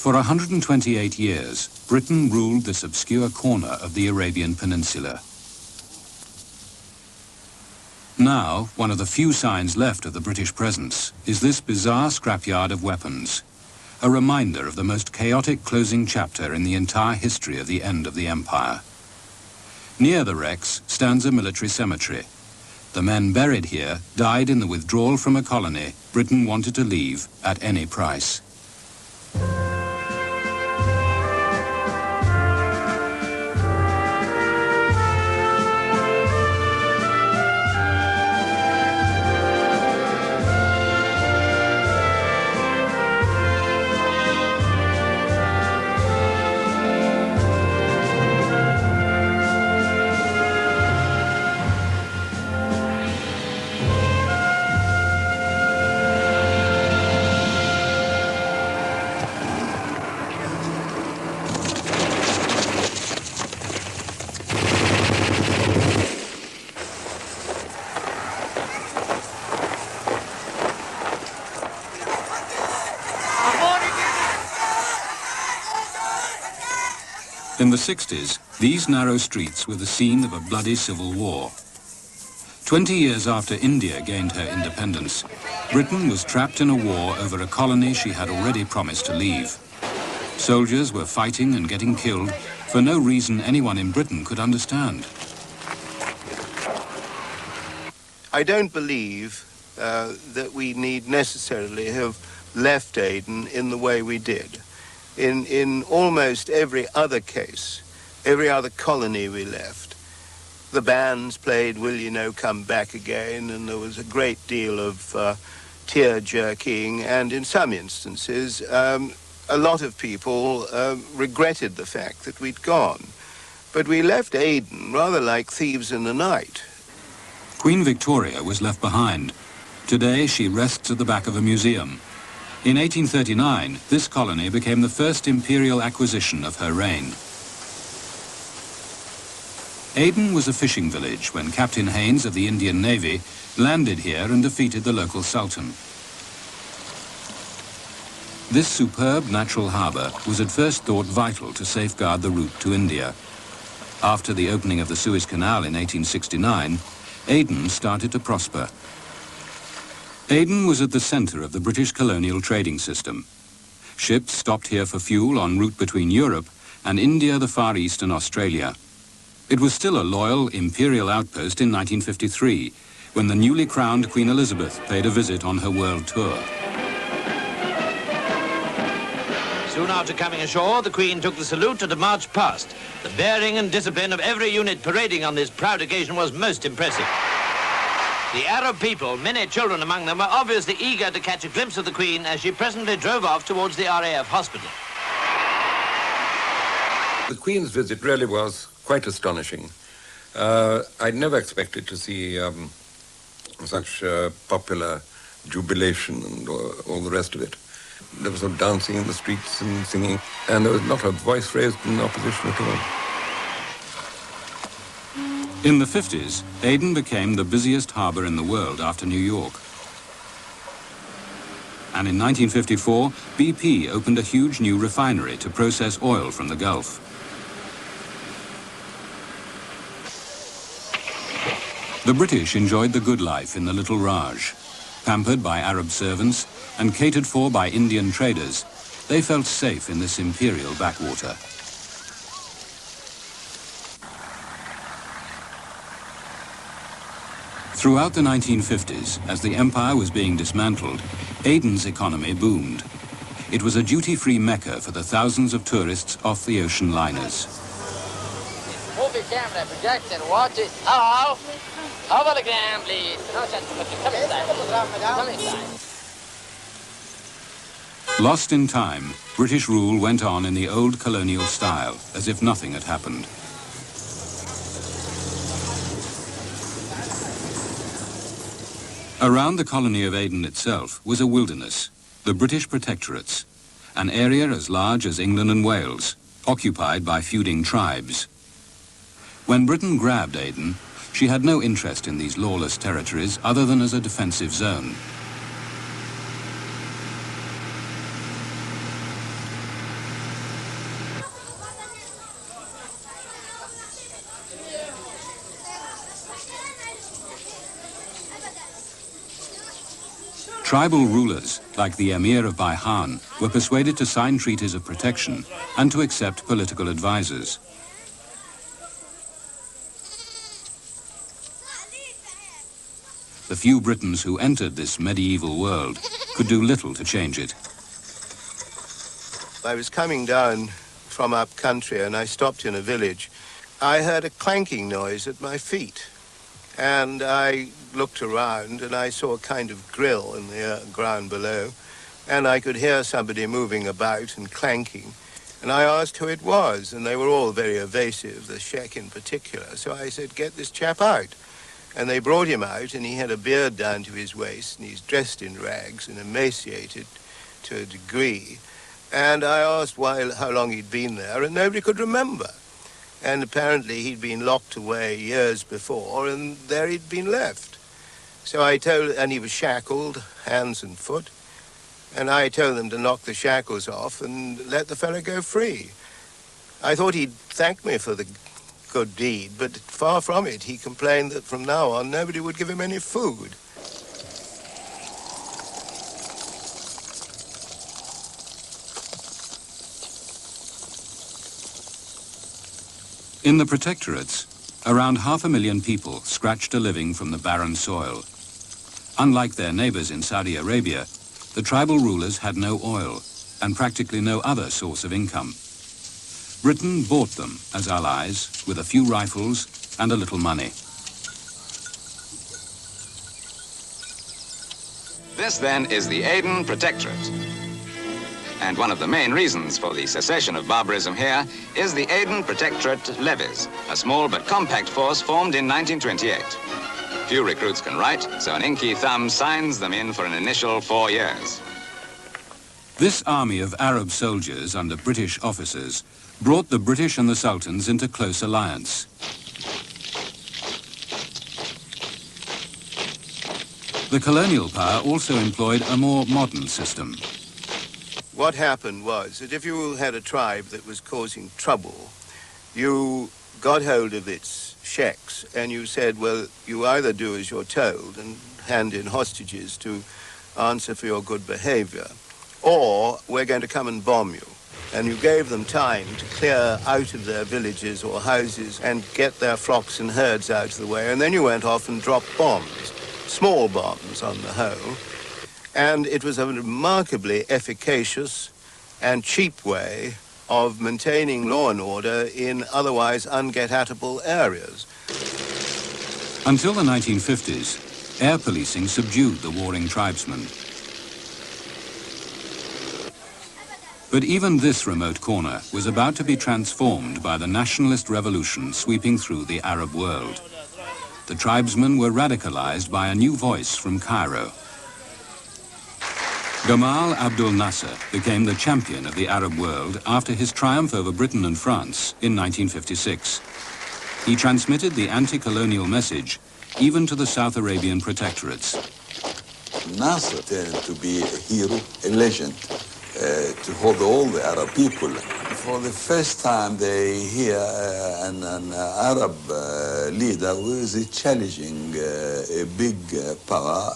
For 128 years, Britain ruled this obscure corner of the Arabian Peninsula. Now, one of the few signs left of the British presence is this bizarre scrapyard of weapons, a reminder of the most chaotic closing chapter in the entire history of the end of the empire. Near the wrecks stands a military cemetery. The men buried here died in the withdrawal from a colony Britain wanted to leave at any price. In the 60s, these narrow streets were the scene of a bloody civil war. 20 years after India gained her independence, Britain was trapped in a war over a colony she had already promised to leave. Soldiers were fighting and getting killed for no reason anyone in Britain could understand. I don't believe that we need necessarily have left Aden in the way we did. In almost every other case, every other colony we left, the bands played Will You Know Come Back Again, and there was a great deal of tear-jerking, and in some instances, a lot of people regretted the fact that we'd gone. But we left Aden rather like thieves in the night. Queen Victoria was left behind. Today she rests at the back of a museum. In 1839, this colony became the first imperial acquisition of her reign. Aden was a fishing village when Captain Haynes of the Indian Navy landed here and defeated the local sultan. This superb natural harbour was at first thought vital to safeguard the route to India. After the opening of the Suez Canal in 1869, Aden started to prosper. Aden was at the centre of the British colonial trading system. Ships stopped here for fuel en route between Europe and India, the Far East and Australia. It was still a loyal imperial outpost in 1953, when the newly crowned Queen Elizabeth paid a visit on her world tour. Soon after coming ashore, the Queen took the salute and marched past. The bearing and discipline of every unit parading on this proud occasion was most impressive. The Arab people, many children among them, were obviously eager to catch a glimpse of the Queen as she presently drove off towards the RAF hospital. The Queen's visit really was quite astonishing. I'd never expected to see such popular jubilation and all the rest of it. There was some dancing in the streets and singing, and there was not a voice raised in opposition at all. In the 50s, Aden became the busiest harbour in the world after New York. And in 1954, BP opened a huge new refinery to process oil from the Gulf. The British enjoyed the good life in the Little Raj. Pampered by Arab servants and catered for by Indian traders, they felt safe in this imperial backwater. Throughout the 1950s, as the empire was being dismantled, Aden's economy boomed. It was a duty-free mecca for the thousands of tourists off the ocean liners. Movie camera, projector, watch it. Hello? Hologram, please. No, come inside. Come inside. Lost in time, British rule went on in the old colonial style, as if nothing had happened. Around the colony of Aden itself was a wilderness, the British protectorates, an area as large as England and Wales, occupied by feuding tribes. When Britain grabbed Aden, she had no interest in these lawless territories other than as a defensive zone. Tribal rulers, like the Emir of Baihan, were persuaded to sign treaties of protection and to accept political advisors. The few Britons who entered this medieval world could do little to change it. I was coming down from up country and I stopped in a village. I heard a clanking noise at my feet. And I looked around and I saw a kind of grill in the ground below. And I could hear somebody moving about and clanking. And I asked who it was, and they were all very evasive, the sheikh in particular. So I said, get this chap out. And they brought him out, and he had a beard down to his waist, and he's dressed in rags and emaciated to a degree. And I asked how long he'd been there, and nobody could remember. And apparently he'd been locked away years before, and there he'd been left. So I told, and he was shackled, hands and foot, and I told them to knock the shackles off and let the fellow go free. I thought he'd thank me for the good deed, but far from it. He complained that from now on nobody would give him any food. In the protectorates, around 500,000 people scratched a living from the barren soil. Unlike their neighbors in Saudi Arabia, the tribal rulers had no oil and practically no other source of income. Britain bought them as allies with a few rifles and a little money. This then is the Aden Protectorate. And one of the main reasons for the cessation of barbarism here is the Aden Protectorate levies, a small but compact force formed in 1928. Few recruits can write, so an inky thumb signs them in for an initial 4 years. This army of Arab soldiers under British officers brought the British and the Sultans into close alliance. The colonial power also employed a more modern system. What happened was that if you had a tribe that was causing trouble, you got hold of its sheikhs and you said, well, you either do as you're told and hand in hostages to answer for your good behavior, or we're going to come and bomb you. And you gave them time to clear out of their villages or houses and get their flocks and herds out of the way. And then you went off and dropped bombs, small bombs on the whole. And it was a remarkably efficacious and cheap way of maintaining law and order in otherwise unget-at-able areas. Until the 1950s, air policing subdued the warring tribesmen. But even this remote corner was about to be transformed by the nationalist revolution sweeping through the Arab world. The tribesmen were radicalized by a new voice from Cairo. Gamal Abdel Nasser became the champion of the Arab world after his triumph over Britain and France in 1956. He transmitted the anti-colonial message even to the South Arabian protectorates. Nasser turned to be a hero, a legend, to hold all the Arab people. For the first time they hear an Arab leader who is challenging a big power,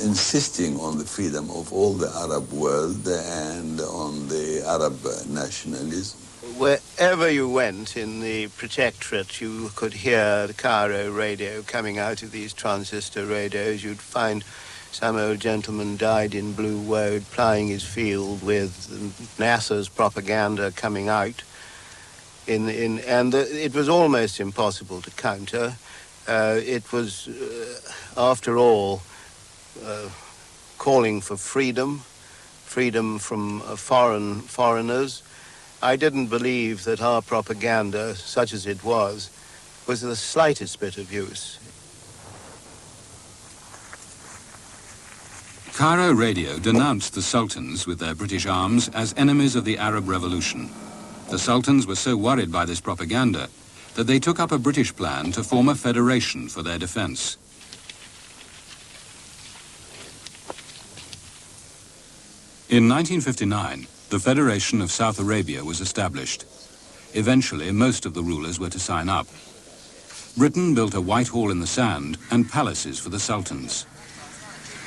insisting on the freedom of all the Arab world and on the Arab nationalism. Wherever you went in the protectorate, you could hear the Cairo radio coming out of these transistor radios. You'd find some old gentleman died in Blue Woad plying his field with Nasser's propaganda coming out. It was almost impossible to counter. It was, after all, calling for freedom from foreigners. I didn't believe that our propaganda, such as it was the slightest bit of use. Cairo radio denounced the Sultans with their British arms as enemies of the Arab Revolution. The Sultans were so worried by this propaganda that they took up a British plan to form a federation for their defense. In 1959, the Federation of South Arabia was established. Eventually, most of the rulers were to sign up. Britain built a Whitehall in the sand and palaces for the Sultans.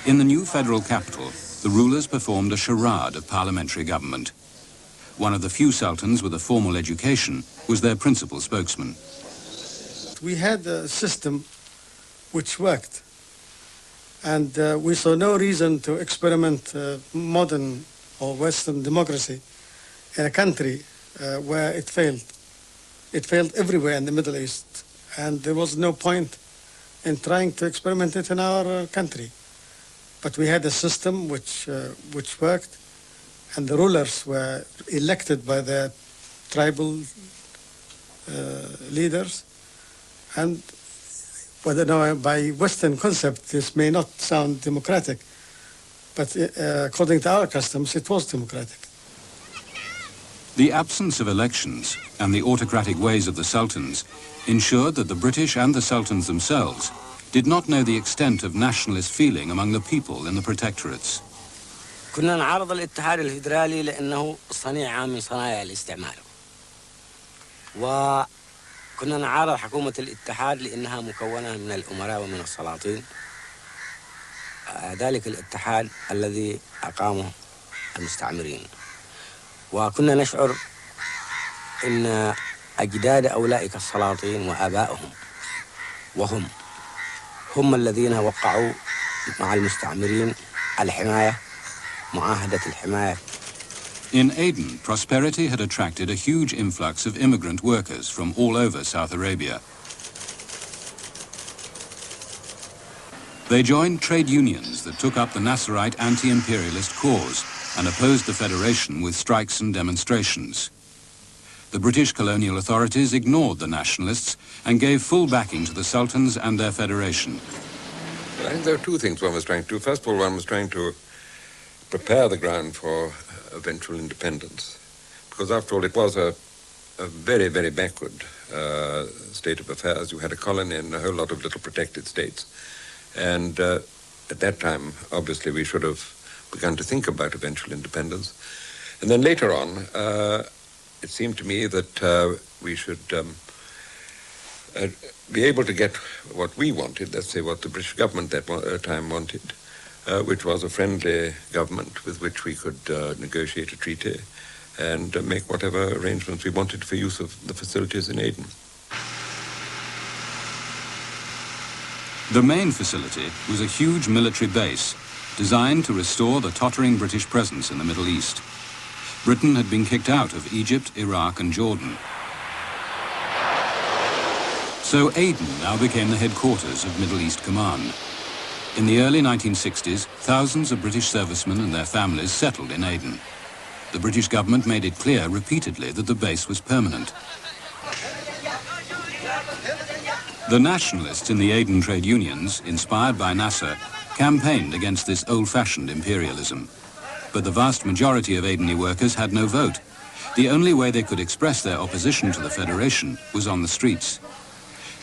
In the new federal capital, the rulers performed a charade of parliamentary government. One of the few sultans with a formal education was their principal spokesman. We had a system which worked, and we saw no reason to experiment modern or Western democracy in a country where it failed. It failed everywhere in the Middle East, and there was no point in trying to experiment it in our country. But we had a system which worked, and the rulers were elected by their tribal leaders. And whether now by Western concept this may not sound democratic, but according to our customs it was democratic. The absence of elections and the autocratic ways of the sultans ensured that the British and the sultans themselves did not know the extent of nationalist feeling among the people in the protectorates. كنا نعارض الاتحاد الفيدرالي لأنه صنيعة من صنايع الاستعمار. وكنا نعارض حكومة الاتحاد لأنها مكونة من الأمراء ومن السلاطين. ذلك الاتحاد الذي أقامه المستعمرين. وكنا نشعر أن أجداد أولئك السلاطين وآبائهم هم الذين وقعوا مع المستعمرين الحماية معاهدة الحماية. In Aden, prosperity had attracted a huge influx of immigrant workers from all over South Arabia. They joined trade unions that took up the Nasserite anti-imperialist cause and opposed the federation with strikes and demonstrations. The British colonial authorities ignored the nationalists and gave full backing to the sultans and their federation. I think there are two things one was trying to do. First of all, one was trying to prepare the ground for eventual independence, because after all it was a very, very backward state of affairs. You had a colony and a whole lot of little protected states, and at that time obviously we should have begun to think about eventual independence. And then later on it seemed to me that we should be able to get what we wanted, let's say what the British government at that time wanted, which was a friendly government with which we could negotiate a treaty and make whatever arrangements we wanted for use of the facilities in Aden. The main facility was a huge military base designed to restore the tottering British presence in the Middle East. Britain had been kicked out of Egypt, Iraq and Jordan. So Aden now became the headquarters of Middle East Command. In the early 1960s, thousands of British servicemen and their families settled in Aden. The British government made it clear repeatedly that the base was permanent. The nationalists in the Aden trade unions, inspired by Nasser, campaigned against this old-fashioned imperialism. But the vast majority of Adeni workers had no vote. The only way they could express their opposition to the federation was on the streets.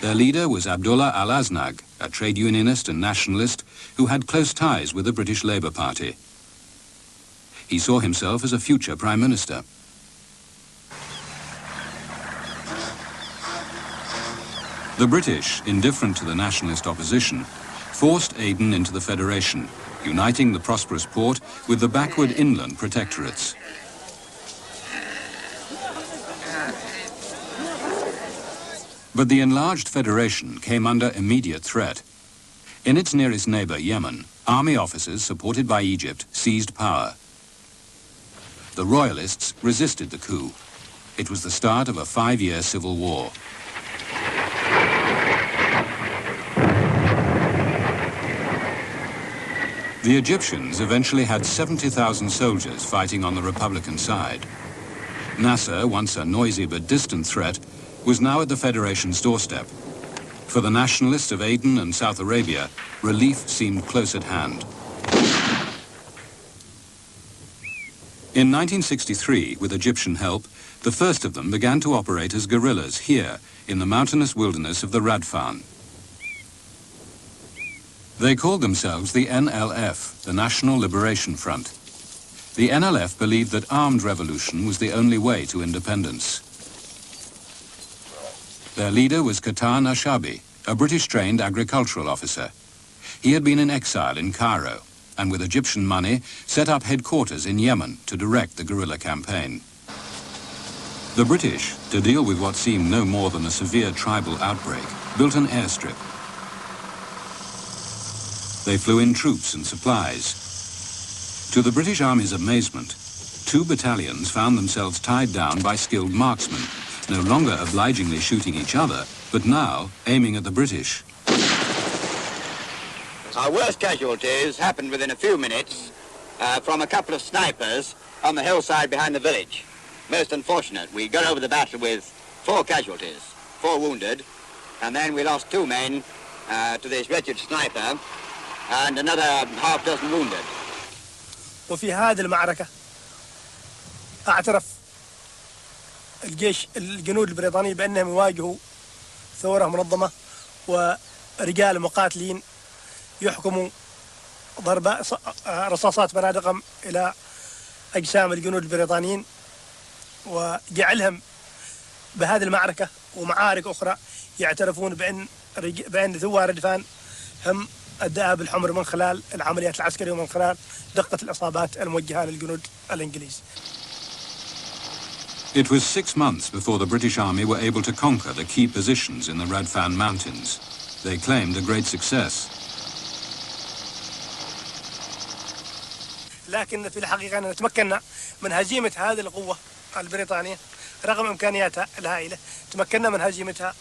Their leader was Abdullah al-Aznag, a trade unionist and nationalist who had close ties with the British Labour Party. He saw himself as a future Prime Minister. The British, indifferent to the nationalist opposition, forced Aden into the federation, uniting the prosperous port with the backward inland protectorates. But the enlarged federation came under immediate threat. In its nearest neighbor, Yemen, army officers supported by Egypt seized power. The royalists resisted the coup. It was the start of a 5-year civil war. The Egyptians eventually had 70,000 soldiers fighting on the Republican side. Nasser, once a noisy but distant threat, was now at the Federation's doorstep. For the nationalists of Aden and South Arabia, relief seemed close at hand. In 1963, with Egyptian help, the first of them began to operate as guerrillas here in the mountainous wilderness of the Radfan. They called themselves the NLF, the National Liberation Front. The NLF believed that armed revolution was the only way to independence. Their leader was Qatan Ashabi, a British-trained agricultural officer. He had been in exile in Cairo and with Egyptian money set up headquarters in Yemen to direct the guerrilla campaign. The British, to deal with what seemed no more than a severe tribal outbreak, built an airstrip. They flew in troops and supplies. To the British Army's amazement, 2 battalions found themselves tied down by skilled marksmen, no longer obligingly shooting each other, but now aiming at the British. Our worst casualties happened within a few minutes from a couple of snipers on the hillside behind the village. Most unfortunate. We got over the battle with 4 casualties, 4 wounded, and then we lost 2 men to this wretched sniper and another half dozen wounded. وفي هذه المعركة اعترف الجنود البريطاني بأنهم يواجهوا ثورة منظمة ورجال مقاتلين يحكموا ضرب رصاصات بنادقهم إلى أجسام الجنود البريطانيين، وجعلهم بهذه المعركة ومعارك أخرى يعترفون بأن ثوار ردفان هم الذئاب الحمر من خلال العمليات العسكرية ومن خلال دقة الإصابات الموجهة للجنود الإنجليز. It was 6 months before the British Army were able to conquer the key positions in the Radfan Mountains. They claimed a great success. لكن في الحقيقة أننا تمكنا من هزيمة هذه القوة البريطانية رغم إمكانياتها الهائلة، تمكنا من هزيمتها،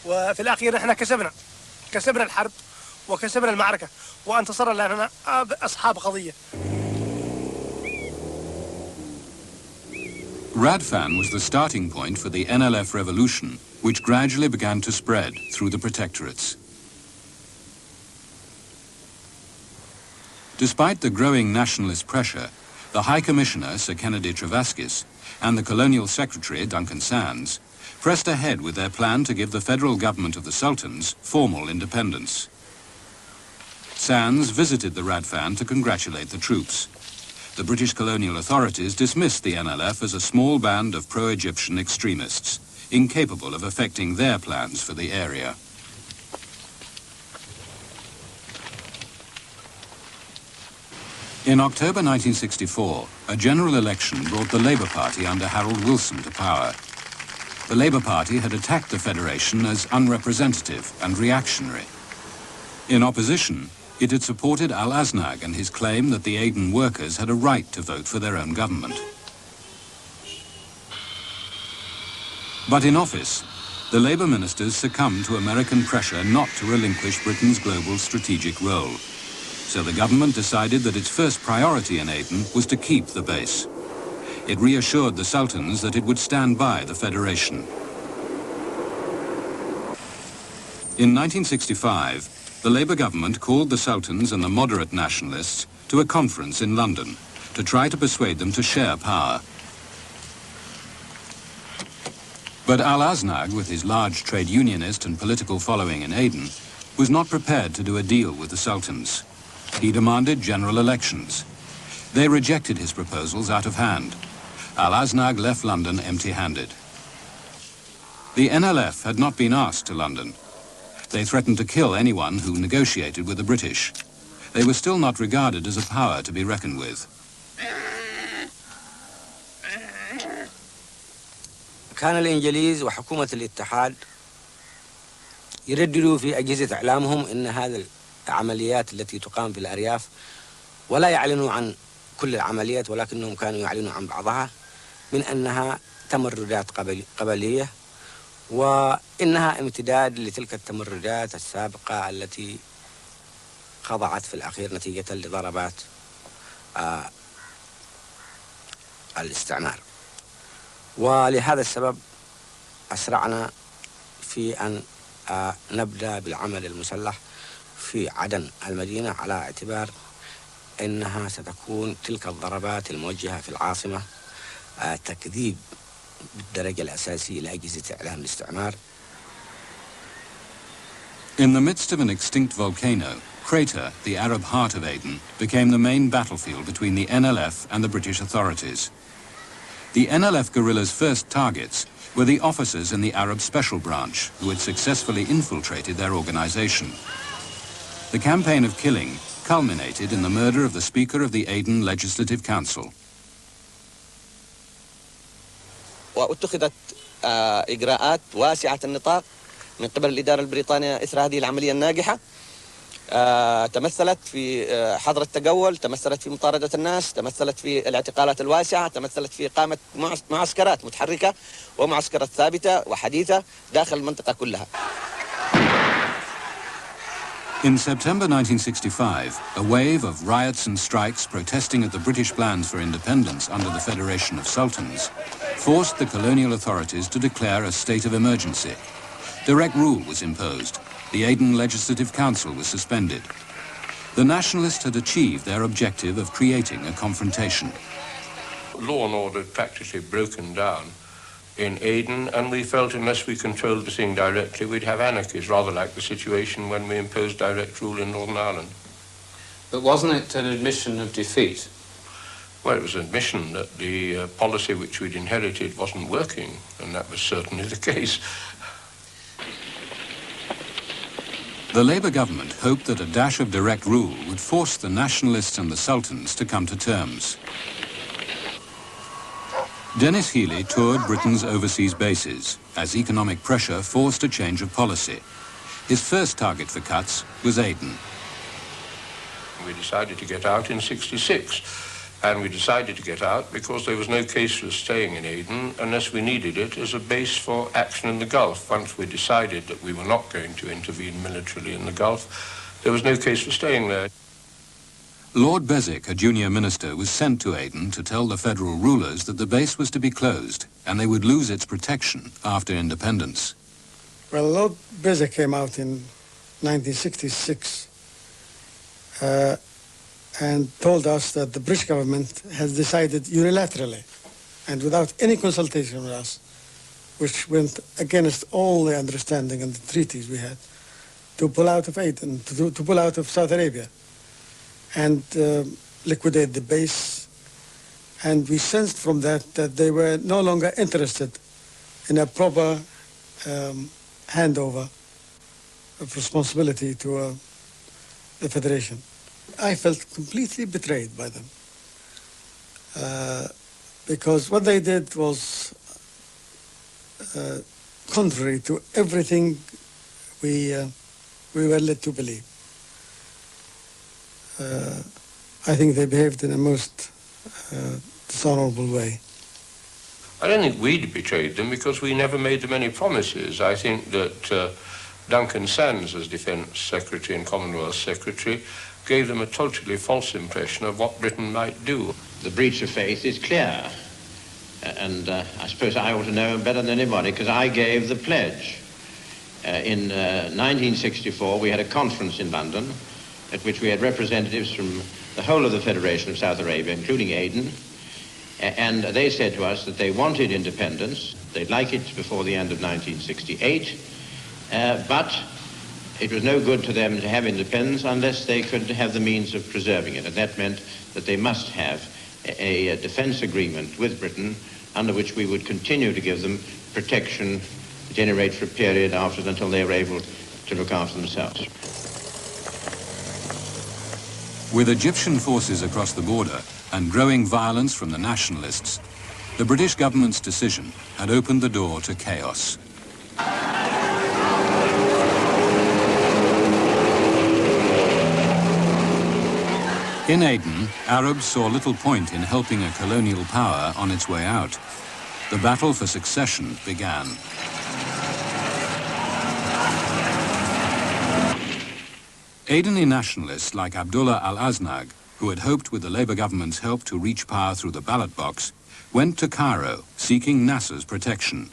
وفي الأخير نحن كسبنا الحرب وكسبنا المعركة وانتصرنا لأننا أصحاب قضية. Radfan was the starting point for the NLF revolution, which gradually began to spread through the protectorates. Despite the growing nationalist pressure, the High Commissioner, Sir Kennedy Travaskis, and the Colonial Secretary, Duncan Sands, pressed ahead with their plan to give the federal government of the Sultans formal independence. Sands visited the Radfan to congratulate the troops. The British colonial authorities dismissed the NLF as a small band of pro-Egyptian extremists, incapable of effecting their plans for the area. In October 1964, a general election brought the Labour Party under Harold Wilson to power. The Labour Party had attacked the Federation as unrepresentative and reactionary. In opposition, it had supported Al-Aznag and his claim that the Aden workers had a right to vote for their own government. But in office, the Labour ministers succumbed to American pressure not to relinquish Britain's global strategic role. So the government decided that its first priority in Aden was to keep the base. It reassured the Sultans that it would stand by the Federation. In 1965, the Labour government called the Sultans and the moderate nationalists to a conference in London to try to persuade them to share power. But Al-Aznag, with his large trade unionist and political following in Aden, was not prepared to do a deal with the Sultans. He demanded general elections. They rejected his proposals out of hand. Al-Aznag left London empty-handed. The NLF had not been asked to London. They threatened to kill anyone who negotiated with the British. They were still not regarded as a power to be reckoned with. كان الإنجليز وحكومة الاتحاد يرددوا في أجهزة إعلامهم إن هذه العمليات التي تقام في الأرياف ولا يعلنوا عن كل العمليات، ولكنهم كانوا يعلنوا عن بعضها من أنها تمردات قبلية، وإنها امتداد لتلك التمردات السابقة التي خضعت في الأخير نتيجة لضربات الاستعمار. ولهذا السبب أسرعنا في أن نبدأ بالعمل المسلح في عدن المدينة، على اعتبار أنها ستكون تلك الضربات الموجهة في العاصمة تكذيب بالدرجة الأساسية لأجهزة إعلام الاستعمار. In the midst of an extinct volcano, Crater, the Arab heart of Aden, became the main battlefield between the NLF and the British authorities. The NLF guerrillas' first targets were the officers in the Arab Special Branch, who had successfully infiltrated their organization. The campaign of killing culminated in the murder of the Speaker of the Aden Legislative Council. واتخذت إجراءات واسعة النطاق من قبل الإدارة البريطانية إثر هذه العملية الناجحة. تمثلت في حظر التجول، تمثلت في مطاردة الناس، تمثلت في الاعتقالات الواسعة، تمثلت في إقامة معسكرات متحركة ومعسكرات ثابتة وحديثة داخل المنطقة كلها. In September 1965, a wave of riots and strikes protesting at the British plans for independence under the Federation of Sultans forced the colonial authorities to declare a state of emergency. Direct rule was imposed. The Aden Legislative Council was suspended. The nationalists had achieved their objective of creating a confrontation. Law and order had practically broken down in Aden, and we felt unless we controlled the thing directly, we'd have anarchies, rather like the situation when we imposed direct rule in Northern Ireland. But wasn't it an admission of defeat? Well, it was an admission that the policy which we'd inherited wasn't working, and that was certainly the case. The Labour government hoped that a dash of direct rule would force the nationalists and the sultans to come to terms. Dennis Healy toured Britain's overseas bases as economic pressure forced a change of policy. His first target for cuts was Aden. We decided to get out in '66, and we decided to get out because there was no case for staying in Aden unless we needed it as a base for action in the Gulf. Once we decided that we were not going to intervene militarily in the Gulf, there was no case for staying there. Lord Beswick, a junior minister, was sent to Aden to tell the federal rulers that the base was to be closed and they would lose its protection after independence. Well, Lord Beswick came out in 1966 and told us that the British government has decided unilaterally and without any consultation with us, which went against all the understanding and the treaties we had, to pull out of Aden, to pull out of Saudi Arabia and liquidate the base. And we sensed from that they were no longer interested in a proper handover of responsibility to the Federation. I felt completely betrayed by them because what they did was contrary to everything we were led to believe. I think they behaved in a most dishonorable way. I don't think we'd betrayed them because we never made them any promises. I think that Duncan Sands, as Defence Secretary and Commonwealth Secretary, gave them a totally false impression of what Britain might do. The breach of faith is clear, and I suppose I ought to know better than anybody because I gave the pledge. In 1964, we had a conference in London at which we had representatives from the whole of the Federation of South Arabia, including Aden, and they said to us that they wanted independence. They'd like it before the end of 1968, but it was no good to them to have independence unless they could have the means of preserving it, and that meant that they must have a defense agreement with Britain under which we would continue to give them protection at any rate for a period after until they were able to look after themselves. With Egyptian forces across the border and growing violence from the nationalists, the British government's decision had opened the door to chaos. In Aden, Arabs saw little point in helping a colonial power on its way out. The battle for succession began. Adeni nationalists like Abdullah al-Aznag, who had hoped with the Labour government's help to reach power through the ballot box, went to Cairo seeking Nasser's protection.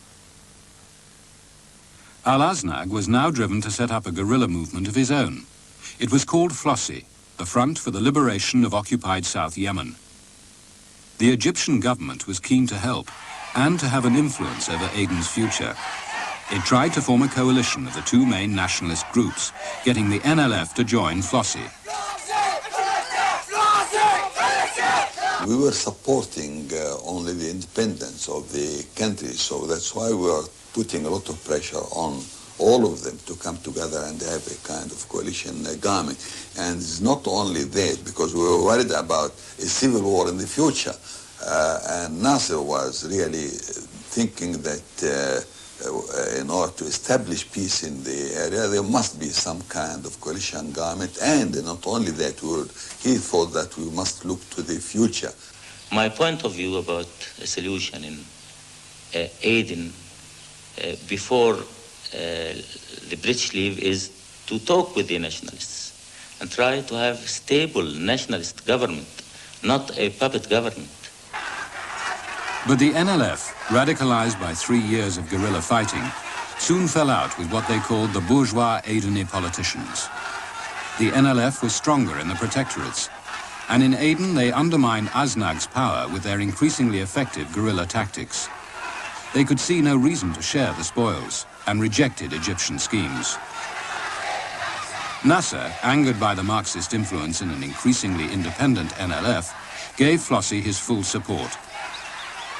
Al-Aznag was now driven to set up a guerrilla movement of his own. It was called Flossi, the Front for the Liberation of Occupied South Yemen. The Egyptian government was keen to help and to have an influence over Aden's future. It tried to form a coalition of the two main nationalist groups, getting the NLF to join Flossi. We were supporting only the independence of the country, so that's why we are putting a lot of pressure on all of them to come together and have a kind of coalition government. And it's not only that, because we were worried about a civil war in the future. And Nasser was really thinking that in order to establish peace in the area, there must be some kind of coalition government. And not only that, he thought that we must look to the future. My point of view about a solution in Aden before the British leave is to talk with the nationalists and try to have a stable nationalist government, not a puppet government. But the NLF, radicalized by 3 years of guerrilla fighting, soon fell out with what they called the bourgeois Adeni politicians. The NLF was stronger in the protectorates, and in Aden they undermined Aznag's power with their increasingly effective guerrilla tactics. They could see no reason to share the spoils and rejected Egyptian schemes. Nasser, angered by the Marxist influence in an increasingly independent NLF, gave Flossie his full support.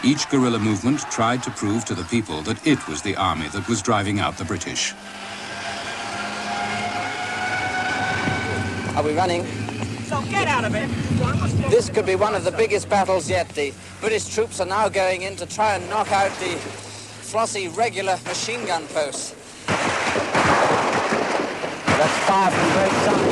Each guerrilla movement tried to prove to the people that it was the army that was driving out the British. Are we running? So get out of it! This could be one of the biggest battles yet. The British troops are now going in to try and knock out the Flossie regular machine gun posts. That's far from great time.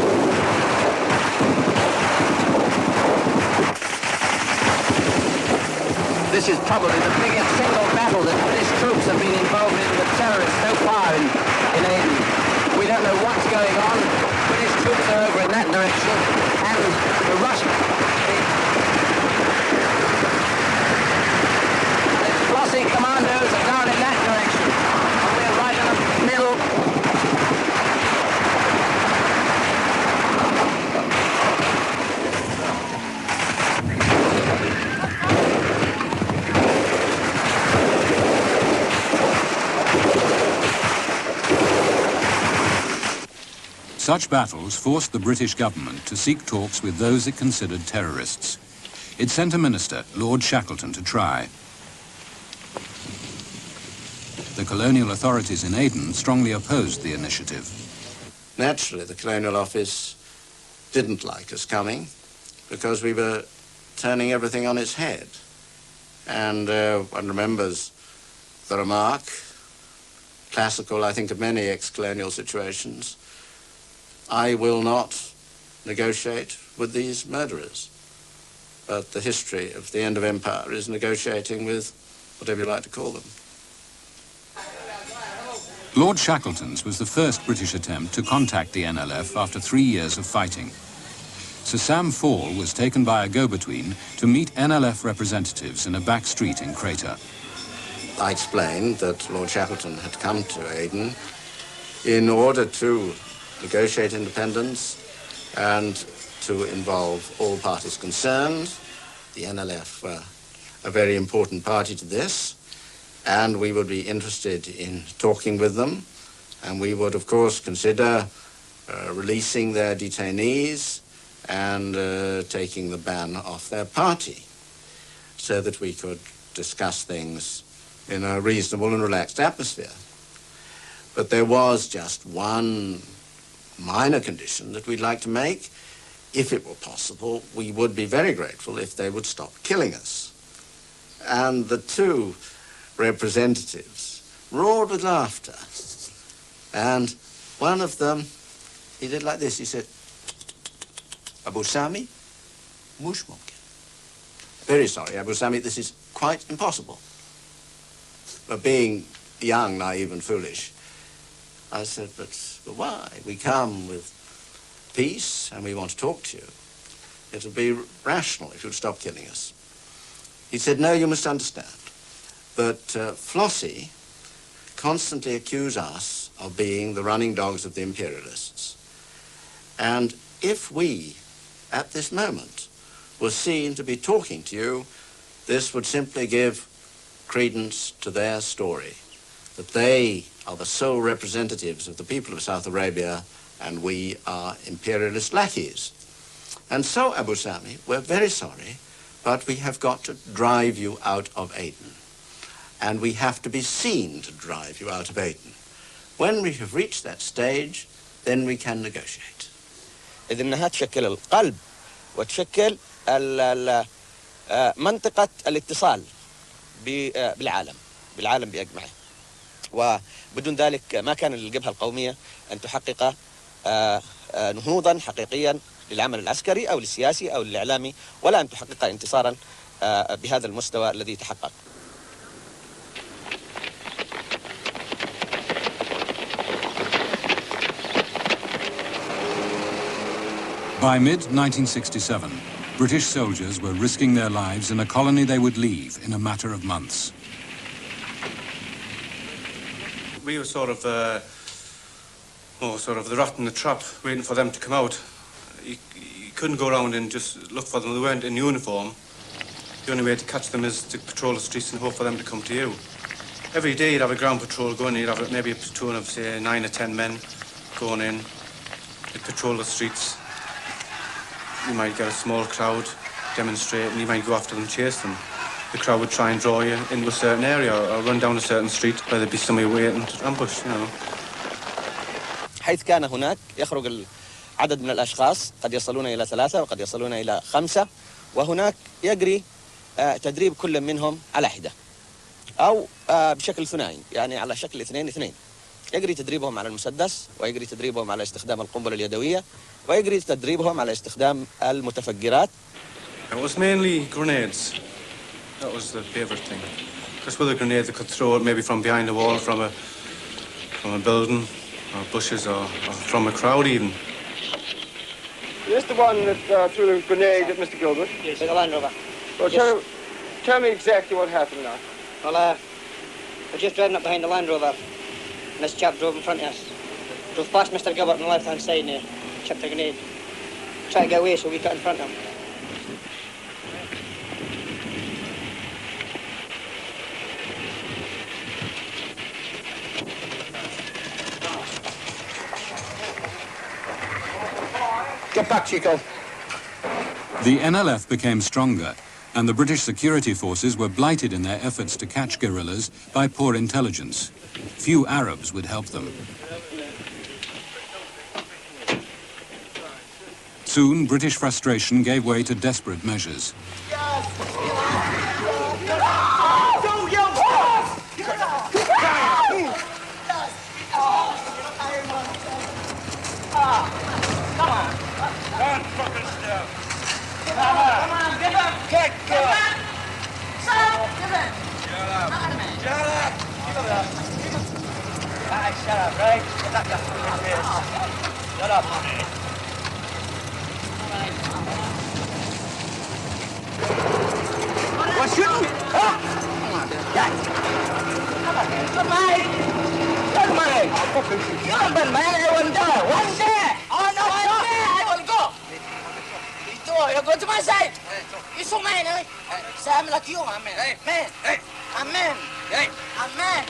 This is probably the biggest single battle that British troops have been involved in with terrorists so far in Aden. We don't know what's going on. British troops are over in that direction, and the Russian... The Flossie commandos are down in that direction, and we're right in the middle. Such battles forced the British government to seek talks with those it considered terrorists. It sent a minister, Lord Shackleton, to try. The colonial authorities in Aden strongly opposed the initiative. Naturally, the Colonial Office didn't like us coming because we were turning everything on its head. And one remembers the remark, classical, I think, of many ex-colonial situations, I will not negotiate with these murderers. But the history of the end of empire is negotiating with whatever you like to call them. Lord Shackleton's was the first British attempt to contact the NLF after 3 years of fighting. Sir Sam Fall was taken by a go-between to meet NLF representatives in a back street in Crater. I explained that Lord Shackleton had come to Aden in order to negotiate independence and to involve all parties concerned. The NLF were a very important party to this, and we would be interested in talking with them, and we would, of course, consider releasing their detainees and taking the ban off their party so that we could discuss things in a reasonable and relaxed atmosphere. But there was just one minor condition that we'd like to make. If it were possible, we would be very grateful if they would stop killing us. And the two representatives roared with laughter. And one of them, he did like this, he said, Abu Sami, mush mumkin. Very sorry, Abu Sami, this is quite impossible. But being young, naive and foolish, I said, but why? We come with peace and we want to talk to you. It would be rational if you'd stop killing us. He said, no, you must understand that Flossie constantly accuse us of being the running dogs of the imperialists. And if we, at this moment, were seen to be talking to you, this would simply give credence to their story, that they are the sole representatives of the people of South Arabia and we are imperialist lackeys. And so, Abu Sami, we're very sorry, but we have got to drive you out of Aden. And we have to be seen to drive you out of Aden. When we have reached that stage, then we can negotiate. إذ أنها تشكل القلب وتشكل منطقة الاتصال بالعالم بأجمعه. وبدون ذلك ما كان للجبهة القومية أن تحقق نهوضا حقيقيا للعمل العسكري أو للسياسي أو للإعلامي، ولا أن تحقق انتصارا بهذا المستوى الذي تحقق. By mid-1967, British soldiers were risking their lives in a colony they would leave in a matter of months. We were sort of the rat in the trap, waiting for them to come out. You couldn't go around and just look for them. They weren't in uniform. The only way to catch them is to patrol the streets and hope for them to come to you. Every day you'd have a ground patrol going, you'd have maybe a platoon of, say, 9 or 10 men going in. They'd patrol the streets. You might get a small crowd demonstrating, you might go after them, chase them. The crowd would try and draw you into a certain area or run down a certain street where there'd be somebody waiting to ambush, you know. حيث كان هناك يخرج العدد من الأشخاص، قد يصلون إلى 3 وقد يصلون إلى 5، وهناك يجري تدريب كل منهم على حدة أو بشكل ثنائي، يعني على شكل 2-2. يجري تدريبهم على المسدس، ويجري تدريبهم على استخدام القنبلة اليدوية، ويجري تدريبهم على استخدام المتفجرات. It was mainly grenades. That was the favorite thing. Because with a grenade they could throw it maybe from behind a wall, from a building, or bushes, or from a crowd even. Is this the one that threw the grenade at Mr. Gilbert? Yes, the Land Rover. Well, Yes. tell me exactly what happened now. Well, I was just driving up behind the Land Rover, and this chap drove in front of us. Drove past Mr. Gilbert on the left-hand side and chipped a grenade. Tried to get away, so we cut in front of him. Get back, Chico. The NLF became stronger, and the British security forces were blighted in their efforts to catch guerrillas by poor intelligence. Few Arabs would help them. Soon, British frustration gave way to desperate measures. Shut up, right? Shut up, shut up. What's shooting? Good man. Good man. You're a good man. I will go. One day. Oh, no, one day I will go. You go to my side. You're so man, eh? Say I'm like you, I'm man. Man. I'm man. I'm man.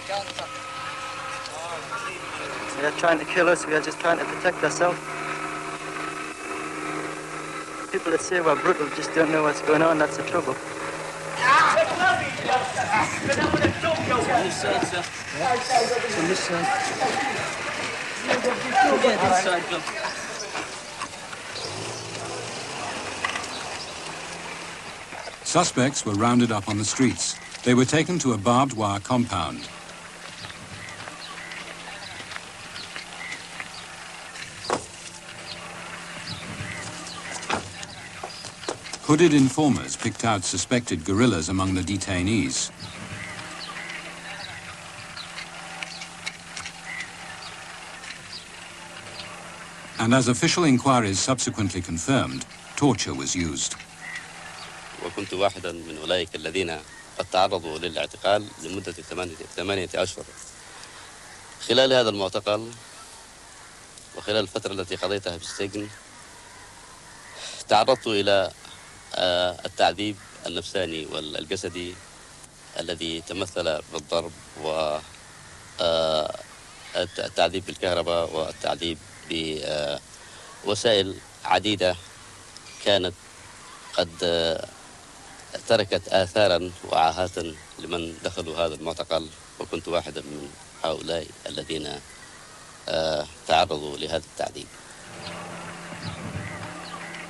They're trying to kill us, we are just trying to protect ourselves. People that say we're brutal just don't know what's going on, that's the trouble. Suspects were rounded up on the streets. They were taken to a barbed wire compound. Hooded informers picked out suspected guerrillas among the detainees. And as official inquiries subsequently confirmed, torture was used. وكنت واحدا من أولئك الذين قد تعرضوا للاعتقال لمدة 8 أشهر. خلال هذا المعتقل وخلال الفترة التي قضيتها في السجن تعرضت إلى التعذيب النفساني والجسدي الذي تمثل بالضرب والتعذيب بالكهرباء والتعذيب بوسائل عديدة كانت قد تركت آثارا وعاهات لمن دخلوا هذا المعتقل، وكنت واحدا من هؤلاء الذين تعرضوا لهذا التعذيب.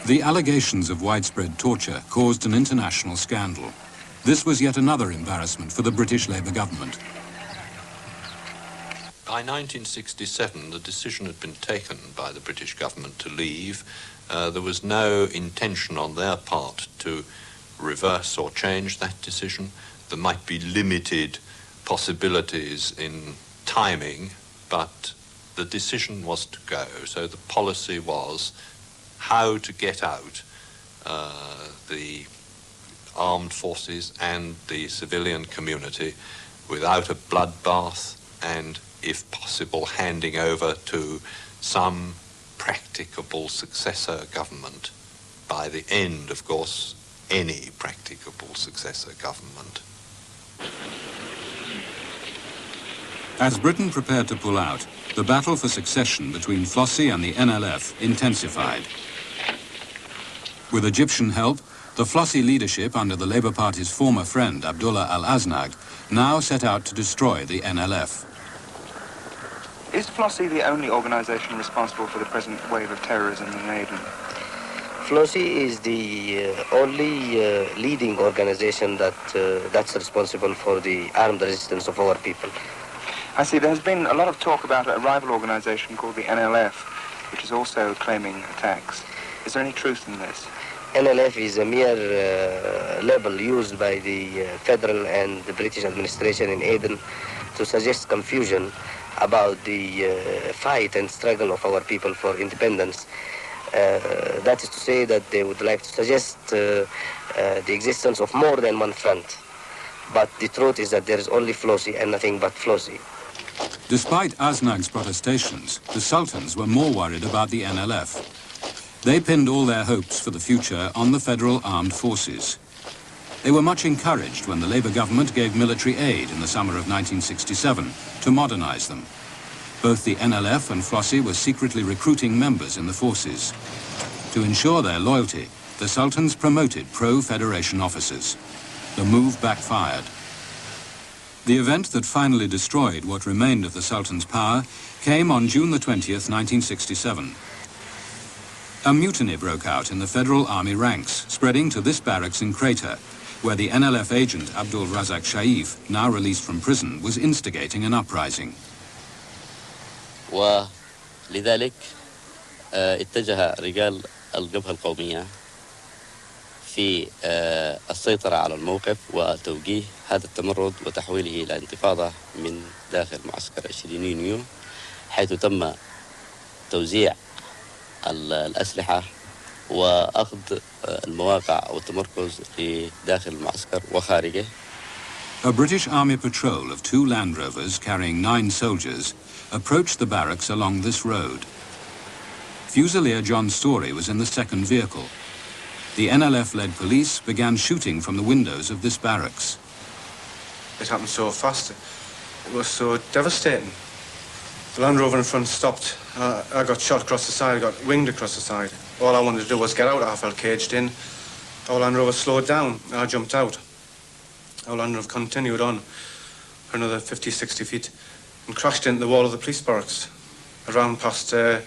The allegations of widespread torture caused an international scandal. This was yet another embarrassment for the British Labour government. By 1967, the decision had been taken by the British government to leave. There was no intention on their part to reverse or change that decision. There might be limited possibilities in timing, but the decision was to go. So the policy was how to get out the armed forces and the civilian community without a bloodbath, and if possible handing over to some practicable successor government by the end, of course, any practicable successor government. As Britain prepared to pull out, the battle for succession between Flossie and the NLF intensified. With Egyptian help, the Flossie leadership under the Labour Party's former friend Abdullah al-Aznag now set out to destroy the NLF. Is Flossie the only organisation responsible for the present wave of terrorism in Aden? Flossie is the only leading organisation that's responsible for the armed resistance of our people. I see. There's been a lot of talk about a rival organisation called the NLF, which is also claiming attacks. Is there any truth in this? NLF is a mere label used by the federal and the British administration in Aden to suggest confusion about the fight and struggle of our people for independence. That is to say that they would like to suggest the existence of more than one front. But the truth is that there is only Flossie and nothing but Flossie. Despite Aznag's protestations, the sultans were more worried about the NLF. They pinned all their hopes for the future on the federal armed forces. They were much encouraged when the Labour government gave military aid in the summer of 1967 to modernise them. Both the NLF and Flossie were secretly recruiting members in the forces. To ensure their loyalty, the sultans promoted pro-federation officers. The move backfired. The event that finally destroyed what remained of the sultan's power came on June the 20th, 1967. A mutiny broke out in the Federal Army ranks, spreading to this barracks in Crater, where the NLF agent Abdul Razak Shaif, now released from prison, was instigating an uprising. ولذلك اتجه رجال الجبهة القومية في السيطرة على الموقف وتوجيه هذا التمرد وتحويله إلى انتفاضة من داخل معسكر 20 يونيو، حيث تم توزيع الأسلحة وأخذ المواقع والتمركز داخل المعسكر وخارجه. A British Army patrol of 2 Land Rovers carrying 9 soldiers approached the barracks along this road. Fusilier John Story was in the second vehicle. The NLF-led police began shooting from the windows of this barracks. It happened so fast. It was so devastating. The Land Rover in front stopped. I got shot across the side. I got winged across the side. All I wanted to do was get out. I felt caged in. Our Land Rover slowed down. I jumped out. Our Land Rover continued on for another 50, 60 feet and crashed into the wall of the police barracks. I ran past the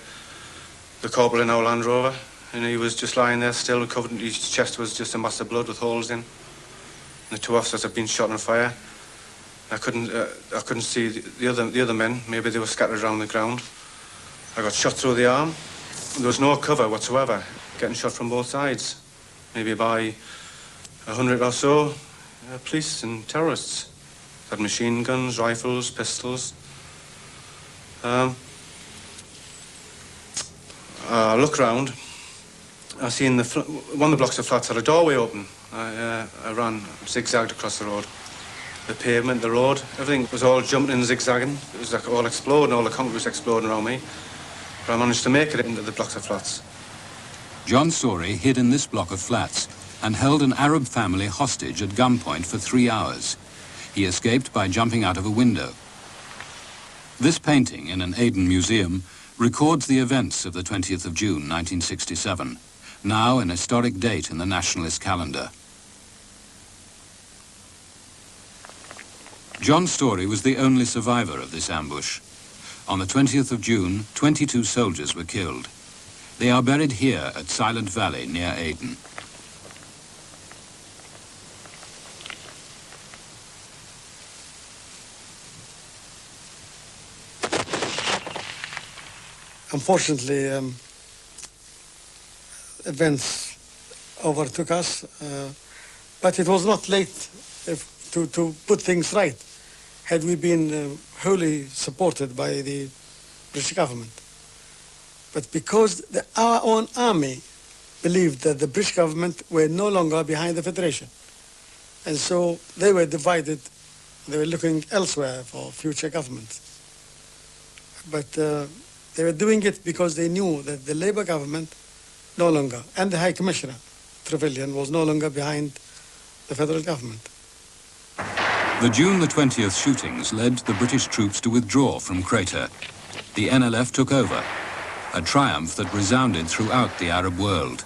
corporal in our Land Rover, and he was just lying there still, covered. His chest was just a mass of blood with holes in. And the 2 officers had been shot on fire. I couldn't see the other men. Maybe they were scattered around the ground. I got shot through the arm. There was no cover whatsoever, getting shot from both sides. Maybe by 100 or so police and terrorists. They had machine guns, rifles, pistols. I look round. I see in one of the blocks of flats had a doorway open. I ran, zigzagged across the road. The pavement, the road, everything was all jumping and zigzagging. It was like all exploding, all the concrete was exploding around me. But I managed to make it into the blocks of flats. John Story hid in this block of flats and held an Arab family hostage at gunpoint for 3 hours. He escaped by jumping out of a window. This painting in an Aden museum records the events of the 20th of June 1967, now an historic date in the nationalist calendar. John Story was the only survivor of this ambush. On the 20th of June, 22 soldiers were killed. They are buried here at Silent Valley near Aden. Unfortunately, events overtook us, but it was not late to put things right had we been wholly supported by the British government. But because our own army believed that the British government were no longer behind the Federation, and so they were divided, they were looking elsewhere for future governments. But they were doing it because they knew that the Labour government no longer, and the High Commissioner, Trevelyan, was no longer behind the federal government. The June the 20th shootings led the British troops to withdraw from Crater. The NLF took over, a triumph that resounded throughout the Arab world.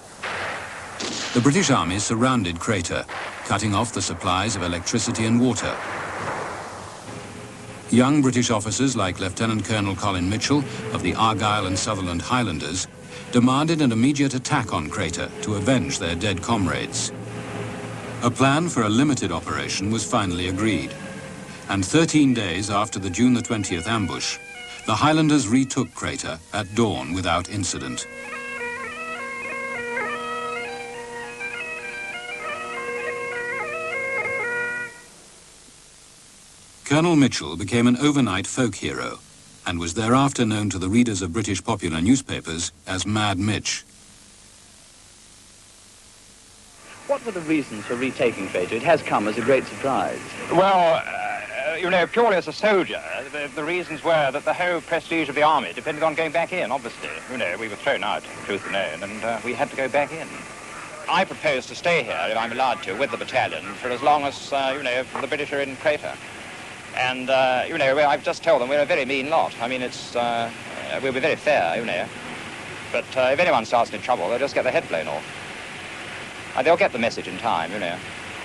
The British army surrounded Crater, cutting off the supplies of electricity and water. Young British officers like Lieutenant Colonel Colin Mitchell of the Argyll and Sutherland Highlanders demanded an immediate attack on Crater to avenge their dead comrades. A plan for a limited operation was finally agreed, and 13 days after the June the 20th ambush, the Highlanders retook Crater at dawn without incident. Colonel Mitchell became an overnight folk hero and was thereafter known to the readers of British popular newspapers as Mad Mitch. What were the reasons for retaking Crater? It has come as a great surprise. Well, you know, purely as a soldier, the reasons were that the whole prestige of the army depended on going back in, obviously. You know, we were thrown out, truth be known, and we had to go back in. I propose to stay here, if I'm allowed to, with the battalion for as long as, you know, the British are in Crater. And, you know, I've just told them we're a very mean lot. I mean, we'll be very fair, you know. But if anyone starts any trouble, they'll just get their head blown off. And they'll get the message in time, you know.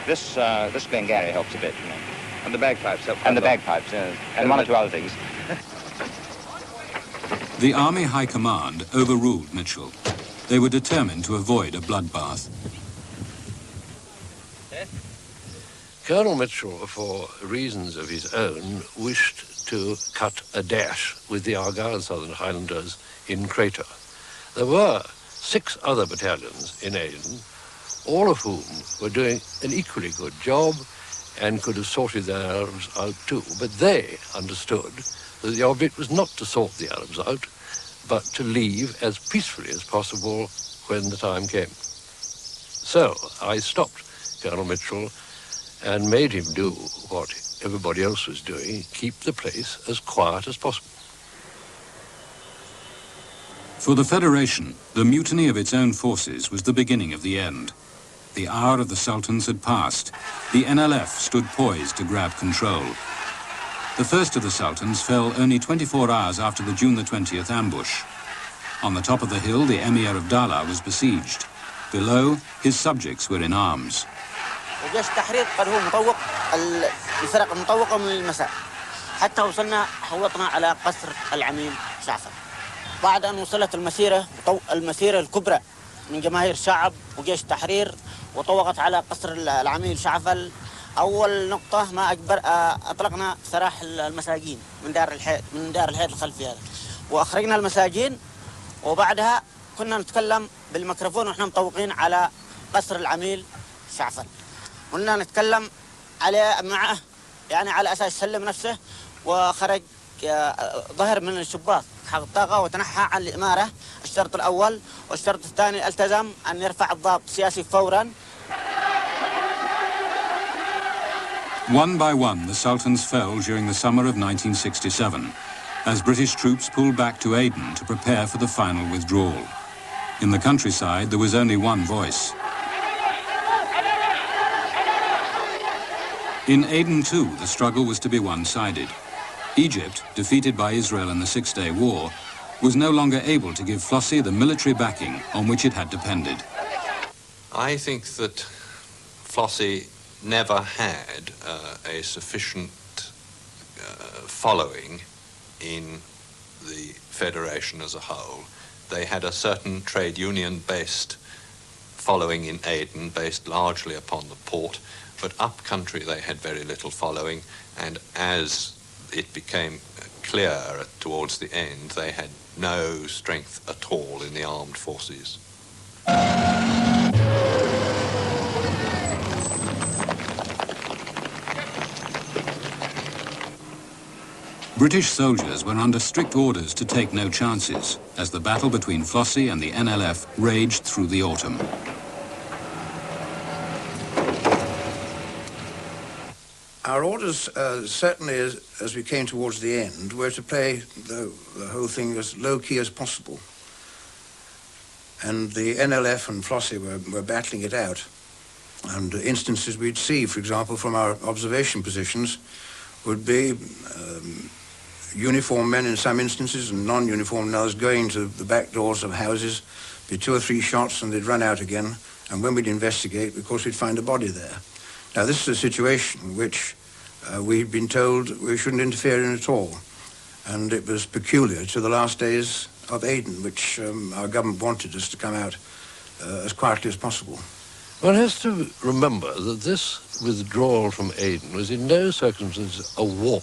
This Glengarry helps a bit, you know. And the bagpipes help. And the bagpipes, yes. And one or two other things. The Army High Command overruled Mitchell. They were determined to avoid a bloodbath. Colonel Mitchell, for reasons of his own, wished to cut a dash with the Argyll and Southern Highlanders in Crater. There were 6 other battalions in Aden, all of whom were doing an equally good job and could have sorted the Arabs out too. But they understood that the object was not to sort the Arabs out, but to leave as peacefully as possible when the time came. So I stopped Colonel Mitchell and made him do what everybody else was doing, keep the place as quiet as possible. For the Federation, the mutiny of its own forces was the beginning of the end. The hour of the Sultans had passed. The NLF stood poised to grab control. The first of the Sultans fell only 24 hours after the June the 20th ambush. On the top of the hill, the Emir of Dala was besieged. Below, his subjects were in arms. وجيش التحرير قد هو مطوق الفرق المطوقة من المساء حتى وصلنا حوطنا على قصر العميل شعفر. بعد أن وصلت المسيرة الكبرى من جماهير الشعب وجيش التحرير وطوقت على قصر العميل شعفل، أول نقطة ما أطلقنا سراح المساجين من دار الحيط الخلفي هذا، وأخرجنا المساجين، وبعدها كنا نتكلم بالميكروفون ونحن مطوقين على قصر العميل شعفل. قلنا نتكلم معه يعني على أساس يسلم نفسه، وخرج ظهر من الشباك حق الطاقة وتنحى عن الإمارة. الشرط الأول، والشرط الثاني التزم أن يرفع الضابط السياسي فوراً. One by one, the Sultans fell during the summer of 1967, as British troops pulled back to Aden to prepare for the final withdrawal. In the countryside, there was only one voice. In Aden, too, the struggle was to be one-sided. Egypt, defeated by Israel in the Six-Day War, was no longer able to give Flossie the military backing on which it had depended. I think that Flossie never had a sufficient following in the Federation as a whole. They had a certain trade union-based following in Aden, based largely upon the port, but up country they had very little following, and as it became clear towards the end, they had no strength at all in the armed forces. British soldiers were under strict orders to take no chances as the battle between Flossie and the NLF raged through the autumn. Our orders, certainly as we came towards the end, were to play the whole thing as low-key as possible. And the NLF and Flossie were battling it out. And instances we'd see, for example, from our observation positions, would be uniformed men in some instances and non-uniformed in others going to the back doors of houses, be 2 or 3 shots and they'd run out again. And when we'd investigate, of course, we'd find a body there. Now, this is a situation which we'd been told we shouldn't interfere in at all. And it was peculiar to the last days of Aden, which our government wanted us to come out as quietly as possible. One has to remember that this withdrawal from Aden was in no circumstances a war.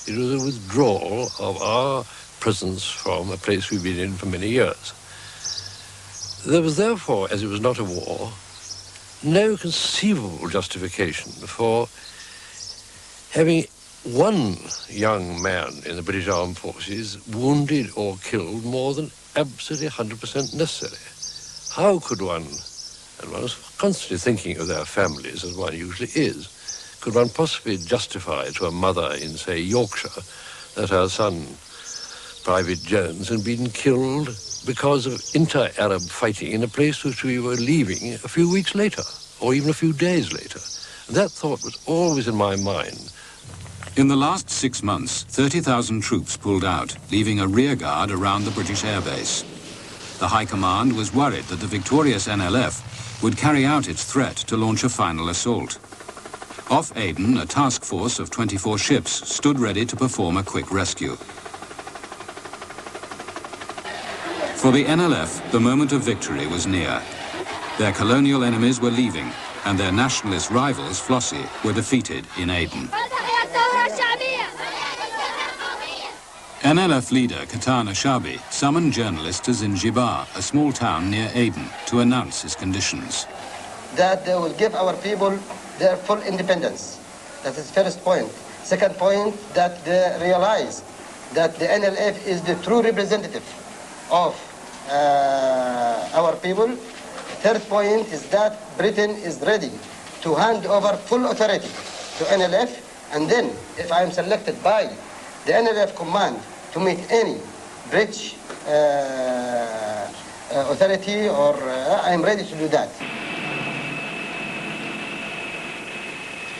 It was a withdrawal of our presence from a place we've been in for many years. There was therefore, as it was not a war, no conceivable justification for having one young man in the British Armed Forces wounded or killed more than absolutely 100% necessary. How could one, and one was constantly thinking of their families, as one usually is, could one possibly justify to a mother in, say, Yorkshire, that her son, Private Jones, had been killed because of inter-Arab fighting in a place which we were leaving a few weeks later, or even a few days later? And that thought was always in my mind. In the last 6 months, 30,000 troops pulled out, leaving a rear guard around the British airbase. The High Command was worried that the victorious NLF would carry out its threat to launch a final assault. Off Aden, a task force of 24 ships stood ready to perform a quick rescue. For the NLF, the moment of victory was near. Their colonial enemies were leaving, and their nationalist rivals, Flossie, were defeated in Aden. NLF leader Katan Ashabi summoned journalists to Zinjibar, a small town near Aden, to announce his conditions. That they will give our people their full independence. That is the first point. Second point, that they realize that the NLF is the true representative of our people. Third point is that Britain is ready to hand over full authority to NLF, and then, if I am selected by the NLF command to meet any British authority, or I am ready to do that.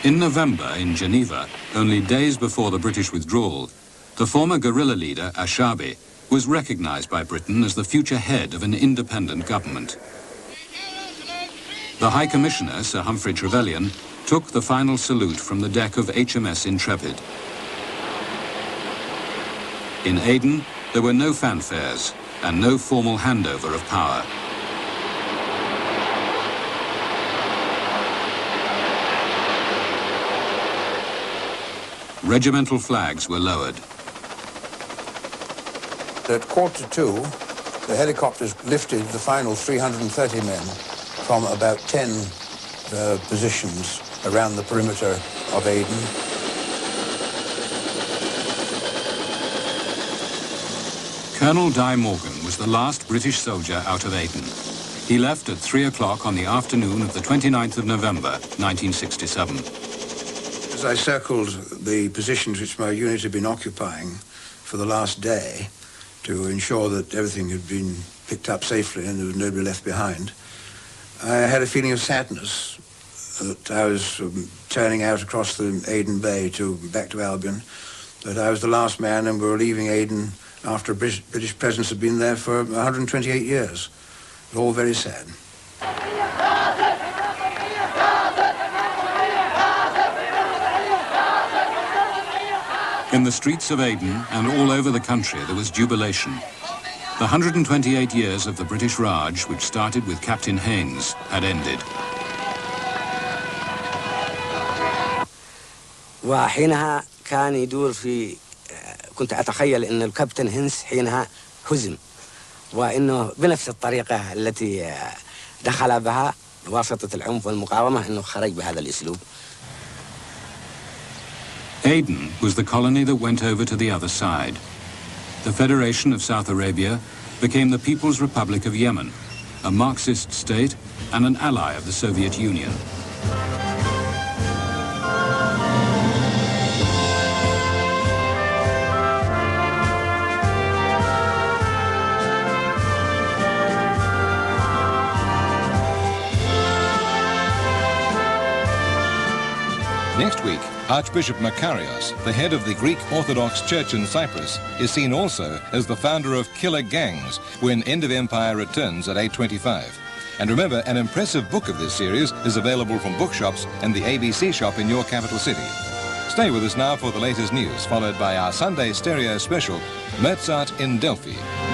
In November, in Geneva, only days before the British withdrawal, the former guerrilla leader, Ashabi, was recognized by Britain as the future head of an independent government. The High Commissioner, Sir Humphrey Trevelyan, took the final salute from the deck of HMS Intrepid. In Aden, there were no fanfares and no formal handover of power. Regimental flags were lowered. At 1:45, the helicopters lifted the final 330 men from about 10 positions around the perimeter of Aden. Colonel Di Morgan was the last British soldier out of Aden. He left at 3 o'clock on the afternoon of the 29th of November, 1967. As I circled the positions which my unit had been occupying for the last day to ensure that everything had been picked up safely and there was nobody left behind, I had a feeling of sadness that I was turning out across the Aden Bay back to Albion, that I was the last man and we were leaving Aden after a British presence had been there for 128 years. It was all very sad. In the streets of Aden and all over the country there was jubilation. The 128 years of the British Raj, which started with Captain Haynes, had ended. وحينها كان يدور في كنت أتخيل أن الكابتن هينس حينها هزم وأنه بنفس الطريقة التي دخل بها بواسطة العنف والمقاومة أنه خرج بهذا الأسلوب. Aden was the colony that went over to the other side. The Federation of South Arabia became the People's Republic of Yemen, a Marxist state and an ally of the Soviet Union. Next week, Archbishop Makarios, the head of the Greek Orthodox Church in Cyprus, is seen also as the founder of Killer Gangs when End of Empire returns at 8:25. And remember, an impressive book of this series is available from bookshops and the ABC shop in your capital city. Stay with us now for the latest news, followed by our Sunday stereo special, Mozart in Delphi.